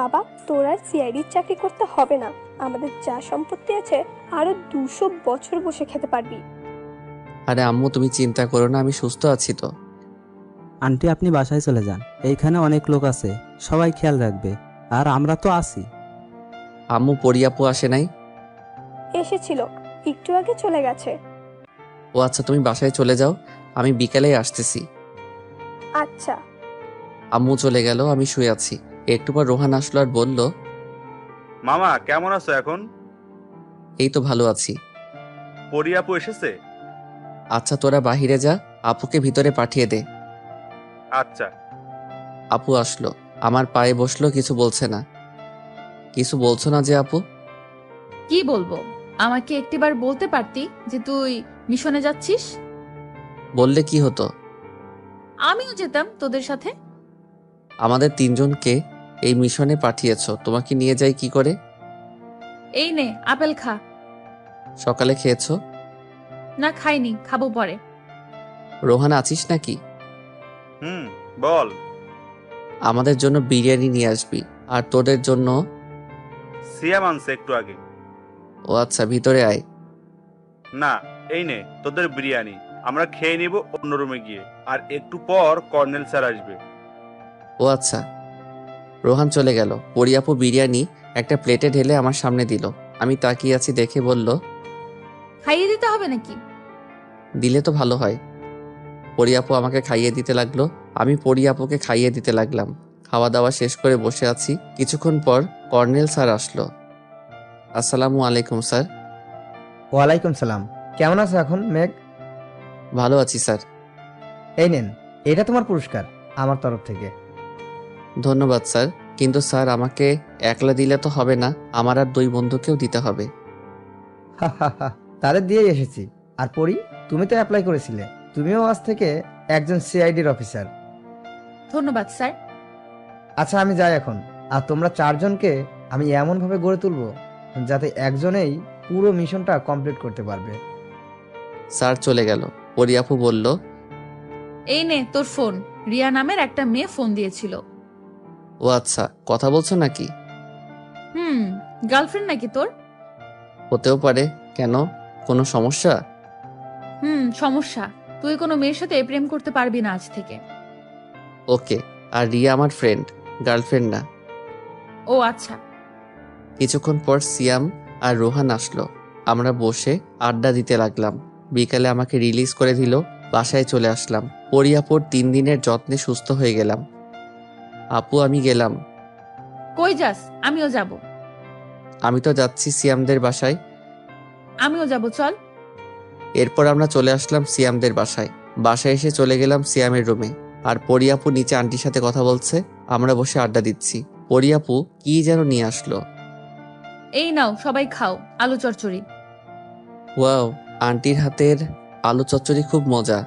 বাবা, তোর আর সিআইডির চাকরি করতে হবে না। আমাদের যা সম্পত্তি আছে আরো 200 বছর বসে খেতে পারবি। আরে আম্মু, তুমি চিন্তা করো না, আমি সুস্থ আছি তো। আন্টি, আপনি বাসায় চলে যান, এইখানে অনেক লোক আছে, সবাই খেয়াল রাখবে, আর আমরা তো আছি। আম্মু, পরিয়াপু আসে নাই? এসেছিল, একটু আগে চলে গেছে। ও আচ্ছা, তুমি বাসায় চলে যাও, আমি বিকালেই আসতেছি। আচ্ছা। আম্মু চলে গেল, আমি শুয়ে আছি। একটু পর রোহান আসলো আর বলল, মামা কেমন আছো এখন? এই তো ভালো আছি। পরি আপু এসেছে? আচ্ছা, তোরা বাহিরে যা, আপুকে ভিতরে পাঠিয়ে দে। আচ্ছা। আপু আসলো, আমার পায়ে বসলো, কিছু বলছে না। কিছু বলছো না যে আপু? কি বলবো? আমাকে একটিবার বলতে পারতি যে তুই মিশনে যাচ্ছিস? বললে কি হতো? আমিও যেতাম তোদের সাথে। আমাদের 3 জনকে এই মিশনে পাঠিয়েছো, তোমাকে নিয়ে যাই কি করে? এই নে, আপেল খা। সকালে খেয়েছো? না, খাইনি, খাবো পরে। রোহান আছিস নাকি? বল। আমাদের জন্য বিরিয়ানি নিয়ে আসবি, আর তোদের জন্য। সিয়াম আনছে একটু আগে। ও আচ্ছা, ভিতরে আয়। না, এই নে তোদের বিরিয়ানি, আমরা খেয়ে নিব অন্য রুমে গিয়ে, আর একটু পর কর্নেল স্যার আসবে। ও আচ্ছা। রোহান চলে গেল। পরিয়াপু বিরিয়ানি একটা প্লেটে ঢেলে আমার সামনে দিল। আমি তাকিয়ে আছি দেখে বলল, খাইয়ে দিতে হবে নাকি? দিলে তো ভালো হয়। পরিয়াপু আমাকে খাইয়ে দিতে লাগলো, আমি পরিয়াপুকে খাইয়ে দিতে লাগলাম। খাওয়া দাওয়া শেষ করে বসে আছি। কিছুক্ষণ পর কর্নেল স্যার আসলো। আসসালামু আলাইকুম স্যার। ওয়ালাইকুম সালাম। কেমন আছো এখন মেঘ? ভালো আছি স্যার। এই নেন, এটা তোমার পুরস্কার আমার তরফ থেকে। ধন্যবাদ স্যার, কিন্তু স্যার আমাকে একলা দিলে তো হবে না, আমার আর 2 বন্ধুকেও দিতে হবে। তাদের দিয়েই এসেছি। আর পড়ি, তুমি তো অ্যাপ্লাই করেছিলে, তুমিও আজ থেকে একজন সিআইডির অফিসার। ধন্যবাদ স্যার। আচ্ছা, আমি যাই এখন। আর তোমরা 4 জনকে আমি এমনভাবে গড়ে তুলবো যাতে একজনেই পুরো মিশনটা কমপ্লিট করতে পারবে। স্যার চলে গেল। পরিয়াপু বলল, এই নে তোর ফোন, রিয়া নামের একটা মেয়ে ফোন দিয়েছিল। ও আচ্ছা, কথা বলছো নাকি? গার্লফ্রেন্ড নাকি তোর? হতেও পারে, কেন? কোনো সমস্যা? সমস্যা। তুই কোনো মেয়ের সাথে প্রেম করতে পারবি না আজ থেকে। ওকে। আর রিয়া আমার ফ্রেন্ড, গার্লফ্রেন্ড না। ও আচ্ছা। কিছুক্ষণ পর সিয়াম আর রোহান আসলো। আমরা বসে আড্ডা দিতে লাগলাম। বিকালে আমাকে রিলিজ করে দিল। বাসায় চলে আসলাম। পরিয়াপুর 3 দিনের যত্নে সুস্থ হয়ে গেলাম। আপু, আমি গেলাম। কই যাস? আমিও যাব। আমি তো যাচ্ছি সিয়ামদের বাসায়। আমিও যাব, চল। এরপর আমরা চলে আসলাম সিয়ামদের বাসায়। বাসায় এসে চলে গেলাম সিয়ামের রুমে। আর পরিয়াপু নিচে আন্টির সাথে কথা বলছে, আমরা বসে আড্ডা দিচ্ছি। পরিয়াপু কি যেন নিয়ে আসলো। এই নাও, সবাই খাও, আলু চচ্চড়ি। ওয়াও, আন্টির হাতের আলু চচ্চড়ি খুব মজা।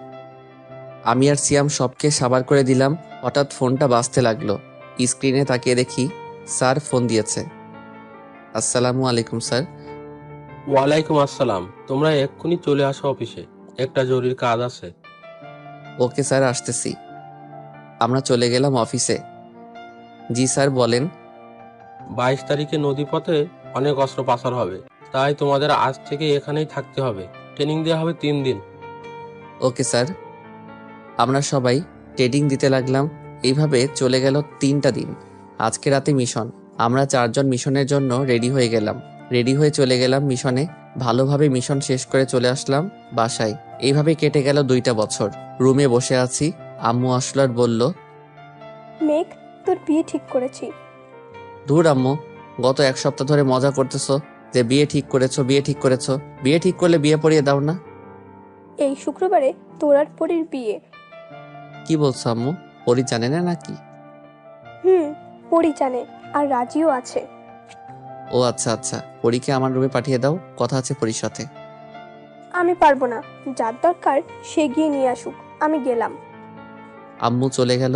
আমি আর সিয়াম সবকে সাবার করে দিলাম। হঠাৎ ফোনটা বাজতে লাগলো। স্ক্রিনে তাকিয়ে দেখি স্যার ফোন দিয়েছে। আসসালামু আলাইকুম স্যার। ওয়ালাইকুম আসসালাম। তোমরা এক্ষুনি চলে আসো অফিসে, একটা জরুরি কাজ আছে। ওকে স্যার, আসতেছি। আমরা চলে গেলাম অফিসে। জি স্যার, বলেন। 22 তারিখে নদীপথে অনেক অস্ত্র পাচার হবে, তাই তোমাদের আজ থেকে এখানেই থাকতে হবে। ট্রেনিং দেওয়া হবে 3 দিন। Okay sir. আমরা সবাই ট্রেডিং দিতে লাগলাম। এইভাবে চলে গেল 3টা দিন। আজকে রাতে মিশন। আমরা 4 জন মিশনের জন্য রেডি হয়ে গেলাম। রেডি হয়ে চলে গেলাম মিশনে। ভালোভাবে মিশন শেষ করে চলে আসলাম বাসায়। এইভাবে কেটে গেল 2টা বছর। রুমে বসে আছি। আম্মু আসলো আর বলল, মেঘ, তোর বিয়ে ঠিক করেছি। ধুর আম্মু, গত 1 সপ্তাহ ধরে মজা করতেছো যে বিয়ে ঠিক করেছো, বিয়ে ঠিক করেছো। বিয়ে ঠিক করলে বিয়ে পড়িয়ে দাও না। এই শুক্রবারে তোর আর পরীর বিয়ে। কি বলছো আম্মু? পরি জানে না নাকি? পরী জানে, আর রাজিও আছে। ও আচ্ছা আচ্ছা, পরীকে আমার রুমে পাঠিয়ে দাও, কথা আছে পরীর সাথে। আমি পারবো না, যার দরকার সে গিয়ে নিয়ে আসুক, আমি গেলাম। আম্মু চলে গেল।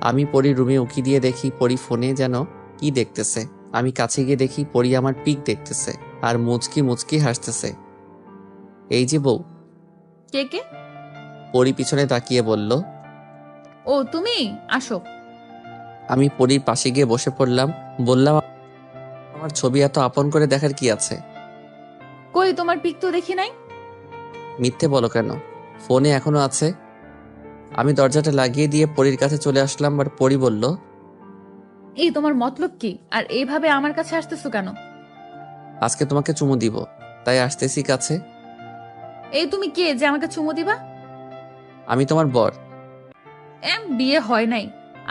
আমি পরীর রুমে উকি দিয়ে দেখি পরী ফোনে যেন কি দেখতেছে। আমি কাছে গিয়ে দেখি পরী আমার পিক দেখতেছে আর মুচকি মুচকি হাসতেছে। এই যে বউ। কে কে? পরী পিছনে তাকিয়ে বলল। ও তুমি, আসো। আমি পরীর পাশে গিয়ে বসে পড়লাম। বললাম, আমার ছবি এত আপন করে দেখার কি আছে? কই তোমার পিক তো দেখি নাই। মিথ্যে বলো কেন? ফোনে এখনো আছে। আমি দরজাটা লাগিয়ে দিয়ে পরীর কাছে চলে আসলাম আর পরী বলল, এই তোমার মতলব কি? আর এইভাবে আমার কাছে আসতেছো কেন? আজকে তোমাকে চুমু দিব, তাই আসতেছি কাছে। এই তুমি কে যে আমাকে চুমু দিবা? আমি তোমার বর। বিয়ে হয় নাই,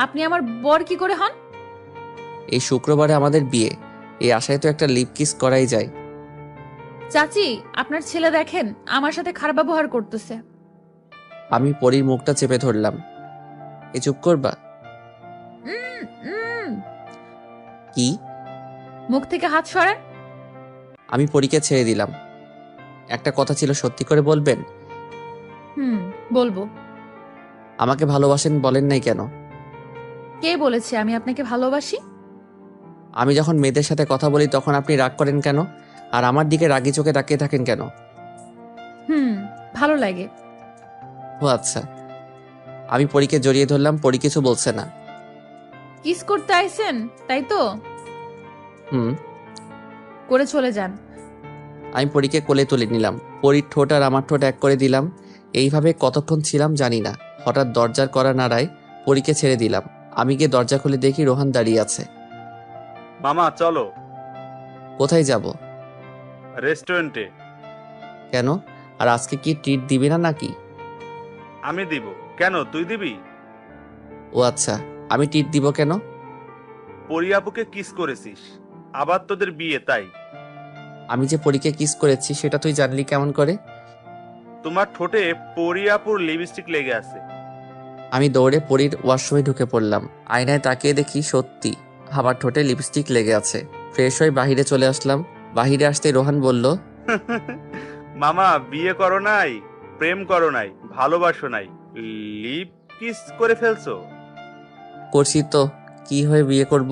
আপনি আমার বর কি করে হন? এই শুক্রবারে আমাদের বিয়ে, এই আশায় তো একটা লিপ কিস করাই যায়। চাচি, আপনার ছেলে দেখেন আমার সাথে খারাপ ব্যবহার করতেছে। আমি পরীর মুখটা চেপে ধরলাম। এ চুপ করবা? উম, উম। কি? মুখ থেকে হাত সরান। আমি পরীকে ছেড়ে দিলাম। একটা কথা ছিল, সত্যি করে বলবেন? বলবো। আমাকে ভালোবাসেন বলেন নাই কেন? কে বলেছে আমি আপনাকে ভালোবাসি? আমি যখন মেয়েদের সাথে কথা বলি তখন আপনি রাগ করেন কেন? আর আমার দিকে রাগি চোখে তাকিয়ে থাকেন কেন? ভালো লাগে। ও আচ্ছা। আমি পরীকে জড়িয়ে ধরলাম। পরী কিছু বলছে না। কিস করতে আইছেন তাই তো? হুম। করে চলে যান। আমি পরীকে কোলে তুলে নিলাম। পরীর ঠোঁট আর আমার ঠোঁট এক করে দিলাম। এইভাবে কতক্ষণ ছিলাম জানি না। হঠাৎ দরজার কড়া নাড়ায়, পরীকে ছেড়ে দিলাম। আমি গিয়ে দরজা খুলে দেখি রোহান দাঁড়িয়ে আছে। মামা চলো। কোথায় যাব? রেস্টুরেন্টে। কেন? আর আজকে কি ট্রিট দিবি না নাকি? আমি দিব কেন, তুই দিবি? ও আচ্ছা, আমি ট্রিট দিব কেন? পরী আপুকে কিস করেছিস, আবার তোদের বিয়ে, তাই। আমি যে পরীকে কিস করেছি সেটা তুই জানলি কেমন করে? তোমার ঠোঁটে পরী আপুর লিপস্টিক লেগে আছে। আমি দৌড়ে পরীর ওয়াশরুমে ঢুকে পড়লাম। আয়নায় তাকিয়ে দেখি সত্যি আমার ঠোঁটে লিপস্টিক লেগে আছে। ফ্রেশ হয়ে বাহিরে চলে আসলাম। বাহিরে আসতে রোহান বলল, মামা বিয়ে করো নাই, প্রেম করো নাই, ভালোবাসো নাই, লিপ কিস করে ফেলছো। করছি তো, কি হয়ে বিয়ে করব?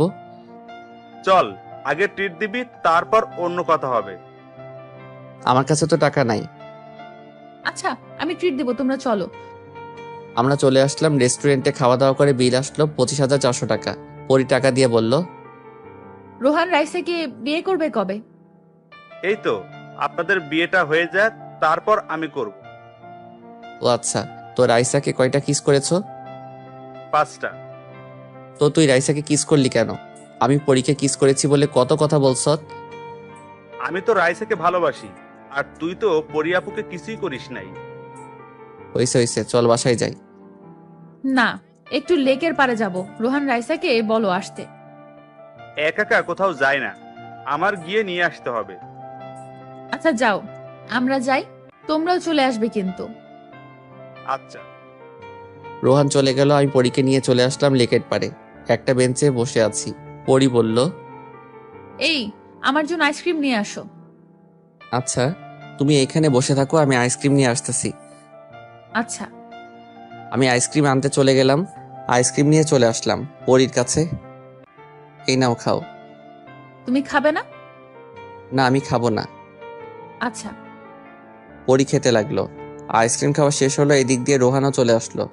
চল আগে ট্রিট দিবি, তারপর অন্য কথা হবে। আমার কাছে তো টাকা নাই। আচ্ছা, আমি ট্রিট দেবো, তোমরা চলো। আমরা চলে আসলাম রেস্টুরেন্টে। খাওয়া দাওয়া করে বিল আসলো 25,400 টাকা। পরী টাকা দিয়ে বলল, রোহান রাইসাকে বিয়ে করবে কবে? এই তো আপনাদের বিয়েটা হয়ে যায়, তারপর আমি করব। ও আচ্ছা। তো রাইসাকে কয়টা কিস করেছো? 5টা। তো তুই রাইসাকে কিস করলি কেন? আমি পরীকে কিস করেছি বলে কত কথা বলছ। আমি তো রাইসাকে ভালোবাসি, আর তুই তো পরী আপুকে কিছুই করিস নাই। হইছে হইছে, চল বাসায় যাই। না, একটু লেকের পারে যাব। রোহান রাইসাকে বলো আসতে। একা একা কোথাও যায় না, আমার গিয়ে নিয়ে আসতে হবে। আচ্ছা যাও, আমরা যাই, তোমরাও চলে আসবে কিন্তু। আচ্ছা। রোহান চলে গেল। আমি পরীকে নিয়ে চলে আসলাম লেকের পারে। একটা বেঞ্চে বসে আছি। পরী বলল, এই আমার জন্য আইসক্রিম নিয়ে আসো। আচ্ছা, তুমি এখানে বসে থাকো, আমি আইসক্রিম নিয়ে আসতেছি। আচ্ছা। আমি আইসক্রিম আনতে চলে গেলাম। আইসক্রিম নিয়ে চলে আসলাম পরীর কাছে। এই নাও, খাও। তুমি খাবে না? না, আমি খাবো না। আচ্ছা। পরী খেতে লাগলো। আইসক্রিম খাওয়া শেষ হলো। এদিক দিয়ে রোহানও চলে আসলো।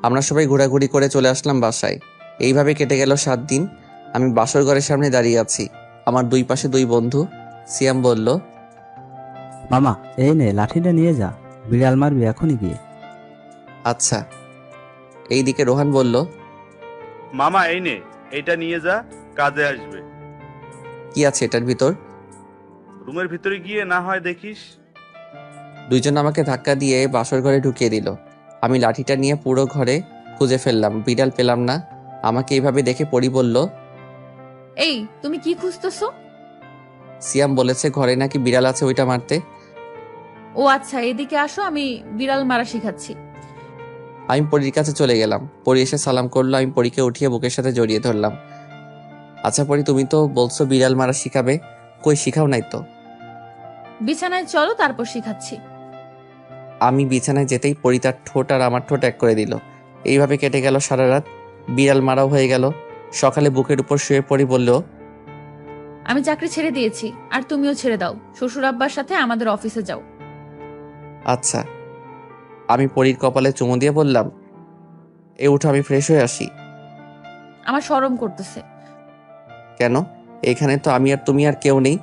আমরা সবাই ঘোরাঘুরি করে চলে আসলাম বাসায়। এইভাবে কেটে গেল 7 দিন। আমি বাসর ঘরের সামনে দাঁড়িয়ে আছি। আমার দুই পাশে 2 বন্ধু। সিয়াম বলল, মামা এই নে লাঠিটা নিয়ে যা, বিড়াল মারবি এখনই গিয়ে। আচ্ছা। এইদিকে রোহান বলল, মামা এই নে, এইটা নিয়ে যা, কাজে আসবে। কি আছে এটার ভিতর? রুমের ভিতরে গিয়ে না হয় দেখিস। দুইজন আমাকে ধাক্কা দিয়ে বাসর ঘরে ঢুকিয়ে দিল। আমি লাঠিটা নিয়ে পুরো ঘরে খুঁজে ফেললাম, বিড়াল পেলাম না। আমাকে এইভাবে দেখে পরী বলল, এই তুমি কি খুঁজতেছো? সিয়াম বলেছে ঘরে নাকি বিড়াল আছে, ওইটা মারতে। ও আচ্ছা, এদিকে আসো, আমি বিড়াল মারা শিখাচ্ছি। আমি পরীর কাছে চলে গেলাম। পরী এসে সালাম করলো। আমি পরীকে উঠিয়ে বুকের সাথে জড়িয়ে ধরলাম। আচ্ছা পরী, তুমি তো বলছো বিড়াল মারা শিখাবে, কই শিখাও নাই তো? বিছানায় চলো, তারপর শিখাচ্ছি। আমি বিছানায় যেতেই পরী তার ঠোঁট আর আমার ঠোঁট এক করে দিল। এইভাবে কেটে গেল সারা রাত। বিড়াল মারাও হয়ে গেল। সকালে বুকের উপর শুয়ে পড়ি বলল, আমি চাকরি ছেড়ে দিয়েছি, আর তুমিও ছেড়ে দাও। শ্বশুর আব্বার সাথে আমাদের অফিসে যাও। আচ্ছা। আমি পরীর কপালে চুমু দিয়ে বললাম, এ উঠো, আমি ফ্রেশ হয়ে আসি। আমার শরম করতেছে। কেন? এখানে তো আমি আর তুমি আর কেউ নেই।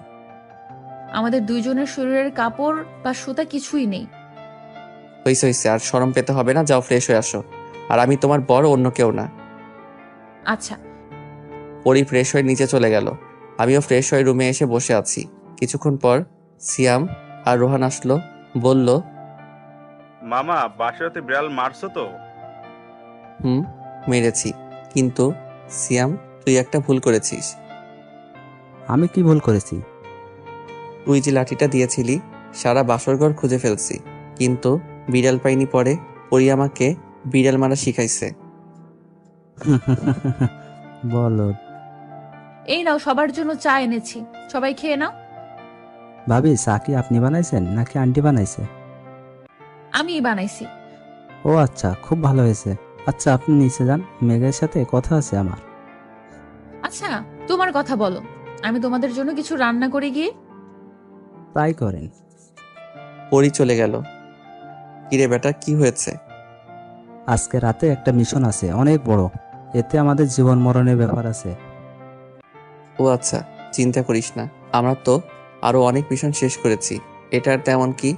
আমাদের দুইজনের শরীরের কাপড় বা সুতা কিছুই নেই। হইছে হইছে, আর শরম পেতে হবে না, যাও ফ্রেশ হয়ে আসো। আর আমি তোমার বড়, অন্য কেউ না। আচ্ছা। পরী ফ্রেশ হয়ে নিচে চলে গেল। আমিও ফ্রেশ হয়ে রুমে এসে বসে আছি। কিছুক্ষণ পর সিয়াম আর রোহান আসলো। বলল, মামা বাসাতে বিড়াল মারছো তো? মেরেছি, কিন্তু সিয়াম তুই একটা ভুল করেছিস। আমি কি ভুল করেছি? তুই যে লাঠিটা দিয়েছিলি, সারা বাসরঘর খুঁজে ফেলছি, কিন্তু বিড়াল পাইনি। পরে পরী আমাকে বিড়াল মারা শিখাইছে। বলো এই নাও, সবার জন্য চা এনেছি, সবাই খেয়ে নাও। ভাবি, চা কি আপনি বানাইছেন নাকি আন্টি বানাইছে? আমিই বানাইছি। ও আচ্ছা, খুব ভালো হয়েছে। আচ্ছা আপনি নিচে যান, মেঘের সাথে কথা আছে আমার। আচ্ছা তোমার কথা বলো, আমি তোমাদের জন্য কিছু রান্না করে গিয়ে। তাই করেন। পরী চলে গেল। কিরে বেটা, কি হয়েছে? আজকে রাতে একটা মিশন আছে, অনেক বড়। এতে আমাদের জীবন মরণের ব্যাপার আছে। ও আচ্ছা, চিন্তা করিস না, আমরা তো আরো অনেক মিশন শেষ করেছি। এটার তেমন কি?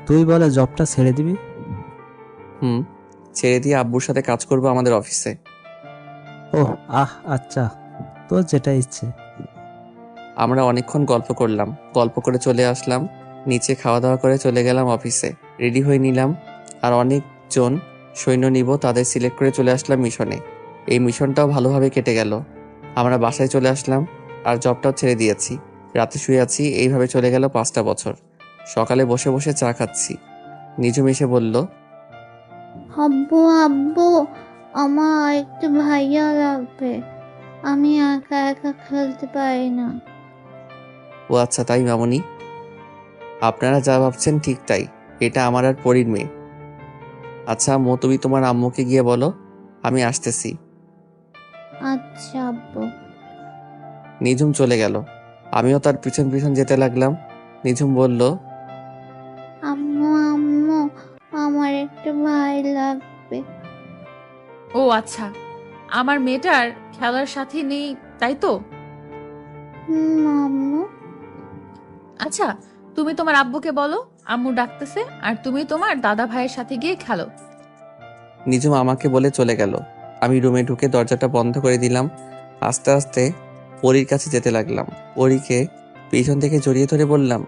তুই বলে জবটা ছেড়ে দিবি? ছেড়ে দিয়ে আব্বুর সাথে কাজ করবো আমাদের অফিসে। ওহ আচ্ছা, তোর যেটা ইচ্ছে। আমরা অনেকক্ষণ গল্প করলাম, গল্প করে চলে আসলাম নিচে। খাওয়া দাওয়া করে চলে গেলাম অফিসে। রেডি হয়ে নিলাম, আর অনেকজন সৈন্য নিব, তাদের সিলেক্ট করে চলে আসলাম মিশনে। এই মিশনটাও ভালোভাবে কেটে গেল। আমরা বাসায় চলে আসলাম, আর জবটাও ছেড়ে দিয়েছি। রাতে শুয়ে আছি। এইভাবে চলে গেল 5টা বছর। সকালে বসে বসে চা খাচ্ছি। নিজুম এসে বলল, আব্বু আব্বু, আমার একটু ভাইয়া লাগবে, আমি একা একা খেলতে পারি না। ও আচ্ছা তাই মামুনি, আপনারা যা ভাবছেন ঠিক তাই। এটা আমার আর পরীর মেয়ে। আচ্ছা আম্মু, তুমি তোমার আম্মুকে গিয়ে বলো আমি আসতেছি। আচ্ছা আব্বু। নিঝুম চলে গেল। আমিও তার পিছন পিছন যেতে লাগলাম। নিঝুম বলল, আম্মু আম্মু, আমার একটা ভাই লাগবে। ও আচ্ছা, আমার মেয়েটার খেলার সাথী নেই, তাই তো? আম্মু। আচ্ছা, তুমি তোমার আব্বুকে বলো আম্মু ডাকতেছে, আর তুমি তোমার দাদা ভাইয়ের সাথে গিয়ে খেলো। নিঝুম আমাকে বলে চলে গেল। আমি রুমে ঢুকে দরজাটা বন্ধ করে দিলাম। আস্তে আস্তে পরীর কাছে যেতে লাগলাম। পরীকে পিছন থেকে জড়িয়ে ধরে বললাম,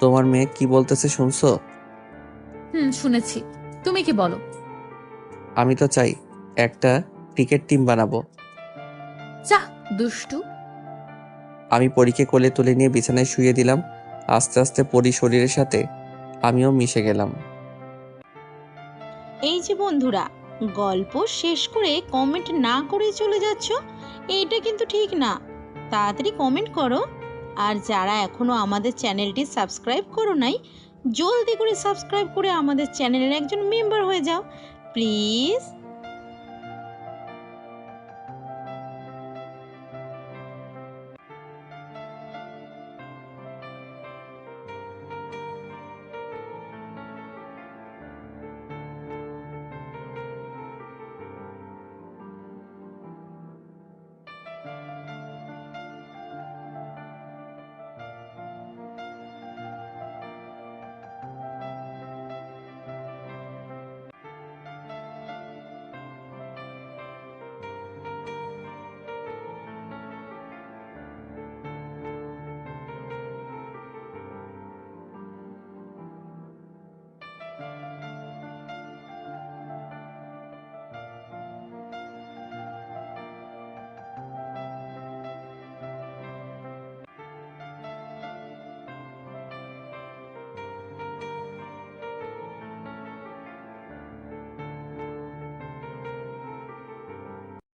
তোমার মেয়ে কি বলতেছে শুনছো? শুনেছি। তুমি কি বলো? আমি তো চাই একটা ক্রিকেট টিম বানাবো। যা দুষ্টু। আমি পরীকে কোলে তুলে নিয়ে বিছানায় শুয়ে দিলাম। আস্তে আস্তে পরী শরীরের সাথে আমিও মিশে গেলাম। এই যে বন্ধুরা, গল্প শেষ করে কমেন্ট না করে চলে যাচ্ছ, এইটা কিন্তু ঠিক না। তাড়াতাড়ি কমেন্ট করো। আর যারা এখনো আমাদের চ্যানেলটি সাবস্ক্রাইব করো নাই, জলদি করে সাবস্ক্রাইব করে আমাদের চ্যানেলের একজন মেম্বার হয়ে যাও প্লিজ।